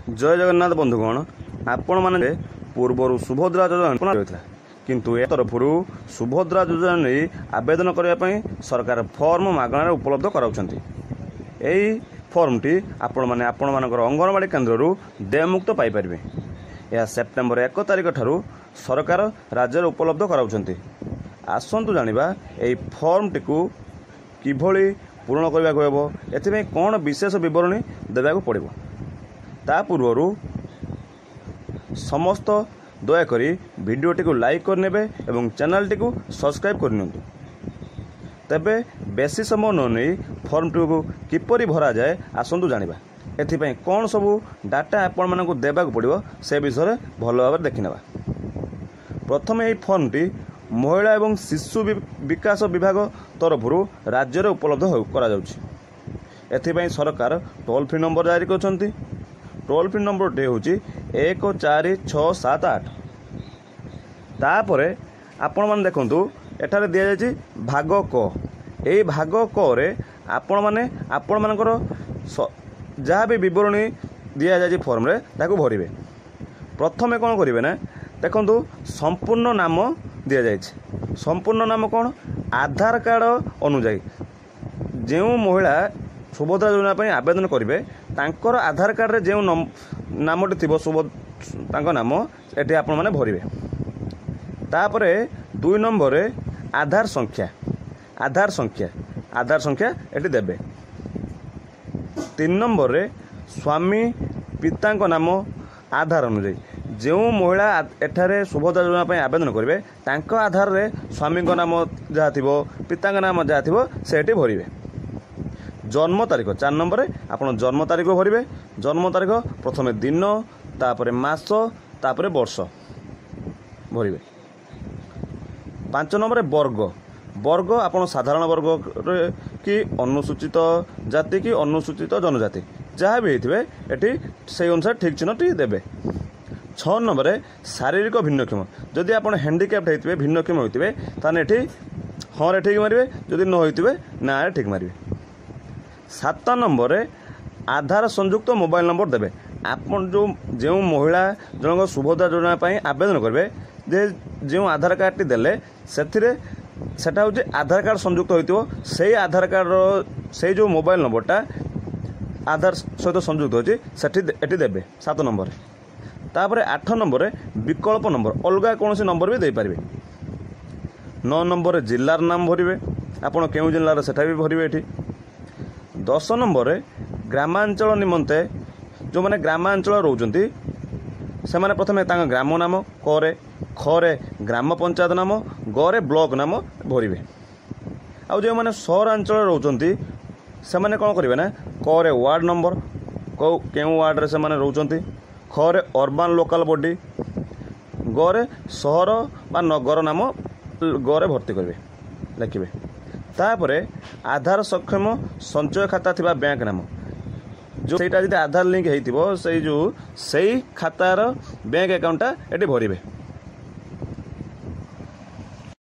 जय जगन्नाथ बंधुगण आपण मैंने पूर्वर सुभद्रा योजना रही किंतु ए तरफ सुभद्रा योजना नहीं आवेदन करने सरकार फॉर्म मागणार उपलब्ध कराउछंती। एही फॉर्मटी आपण माने अंगनवाड़ी केन्द्र देयमुक्त पाई परिबे। यह सेप्टेम्बर 1 तारिख ठारू सरकार राज्य उपलब्ध कराउछंती। आसंतु जानिबा एही फॉर्मटी को किभली पूर्ण करबा को हेबो, एथिमे कोन विशेष विवरणी देबा को पड़िबो। ता पूर्व समस्त दयाकोरी भिडियोटी को लाइक करने एवं चैनल को सब्सक्राइब करनी। तेबे बेसी समय न नहीं फॉर्मटी को किपरि भरा जाए आसंतु जानिबा। एथिपई कौन सबू डाटा आपण मानकु देबा को पड़िबो से विषय भल भाव देखिनेबा। प्रथम यही फॉर्मटी महिला एवं शिशु विकास विभाग तरफ राज्य उपलब्ध करा जाउछि। एथिपई सरकार टोल फ्री नंबर जारी करछंती। टोल फ्री नंबर टे हूँ 14678। तापरे आपण मैंने देखु एठारे दि जाए भाग क। यही भाग क रे आपण मैंने आपण मानकर जहाँ भी विवरणी दि जाए फॉर्म रे ताकू भरिबे। प्रथमे कौन करिवे ना देखंतु संपूर्ण नाम दि जाए। संपूर्ण नाम कौन आधार कार्ड अनुजाई जो महिला सुभद्रा योजना पर आवेदन करेंगे तांकर आधार कार्ड रे जो नामटी थी नाम ये आपण मैंने भरवे। तापर 2 नंबर आधार संख्या ये देवे। 3 नंबर स्वामी पिता नाम आधार अनुजाई जो महिला एठारे सुभद्रा योजना पर आवेदन करेंगे तांको आधार रे स्वामी नाम जहाँ थी पिता नाम जहाँ थी से भरवे। जन्म तारीख 4 नंबर आप जन्म तारीख भरवे। जन्म तारीख प्रथम दिन तापर मास तापर वर्ष भरवे। 5 नंबर वर्ग आप साधारण वर्ग कि अनुसूचित जाति कि अनुसूचित जनजाति जहाँ भी होते ये से अनुसार ठीक चिन्ह देवे। 6 नंबर शारीरिक भिन्नक्षम जदि आप हैंडिकैप्ट होते भिन्नक्षम होते ये हाँ ठीक मारे, जदि न होते ना ठीक मारे। 7 नंबर आधार संयुक्त मोबाइल नंबर देवे। आपन जो महिला जनक सुभद्रा योजना पर आवेदन करेंगे जो आधार कार्ड टी देले सेटा हूँ आधार कार्ड संयुक्त होइतिबो से आधार कार्ड से जो मोबाइल नंबरटा आधार सहित संयुक्त होची सेठी देवे 7 नंबर। तापर 8 नंबर विकल्प नंबर अलगा कौन सी नंबर भी दे पारे। 9 नंबर जिलार नाम भरवे आपड़ केउ जिलार सेटा भी भरवे। एठी 10 नंबर ग्रामांचल निमंते जो मैंने ग्रामांचल रोचंती से माने प्रथमे तांग ग्राम नाम करे खरे ग्राम पंचायत नाम गरे ब्लॉक नाम भरवे। आउ जो मैंने सहरांचल रोचंती से माने कौन करेंगे ना करे वार्ड नंबर केउ वार्ड रे से माने रोचंती खरे अर्बान लोकल बॉडी गरे सहर बा नगर नाम गरे भर्ती करेंगे लिखे। तापर आधार सक्षम संचय खाता थिबा बैंक नाम जो सेटा जदि आधार लिंक होइतिबो से जो सही खातार बैंक अकाउंटा एटी भरिबे।